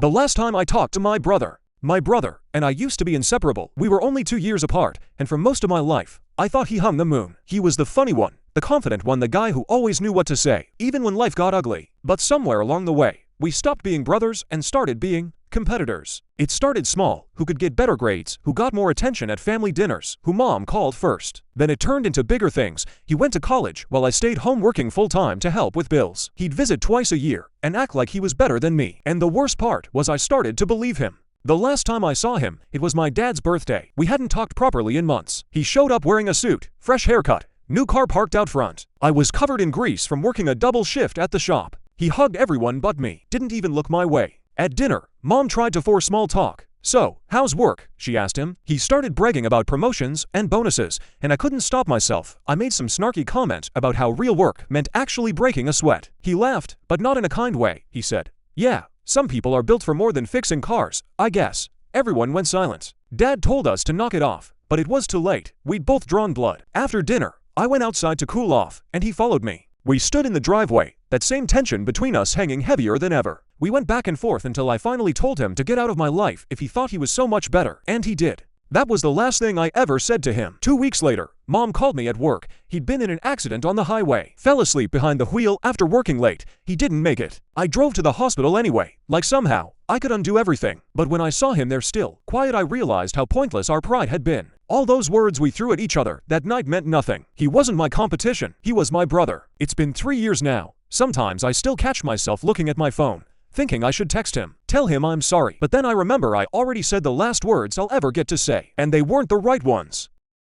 The last time I talked to my brother and I used to be inseparable. We were only 2 years apart, and for most of my life, I thought he hung the moon. He was the funny one, the confident one, the guy who always knew what to say, even when life got ugly. But somewhere along the way, we stopped being brothers and started being competitors. It started small: who could get better grades, who got more attention at family dinners, who mom called first. Then it turned into bigger things. He went to college while I stayed home working full-time to help with bills. He'd visit twice a year and act like he was better than me. And the worst part was I started to believe him. The last time I saw him, it was my dad's birthday. We hadn't talked properly in months. He showed up wearing a suit, fresh haircut, new car parked out front. I was covered in grease from working a double shift at the shop. He hugged everyone but me, didn't even look my way. At dinner, Mom tried to force small talk. "So, how's work?" she asked him. He started bragging about promotions and bonuses, and I couldn't stop myself. I made some snarky comment about how real work meant actually breaking a sweat. He laughed, but not in a kind way. He said, "Yeah, some people are built for more than fixing cars, I guess." Everyone went silent. Dad told us to knock it off, but it was too late. We'd both drawn blood. After dinner, I went outside to cool off, and he followed me. We stood in the driveway, that same tension between us hanging heavier than ever. We went back and forth until I finally told him to get out of my life if he thought he was so much better, and he did. That was the last thing I ever said to him. 2 weeks later, Mom called me at work. He'd been in an accident on the highway, fell asleep behind the wheel after working late. He didn't make it. I drove to the hospital anyway, like somehow I could undo everything. But when I saw him there still, quiet, I realized how pointless our pride had been. All those words we threw at each other that night meant nothing. He wasn't my competition. He was my brother. It's been 3 years now. Sometimes I still catch myself looking at my phone, thinking I should text him, tell him I'm sorry. But then I remember I already said the last words I'll ever get to say, and they weren't the right ones.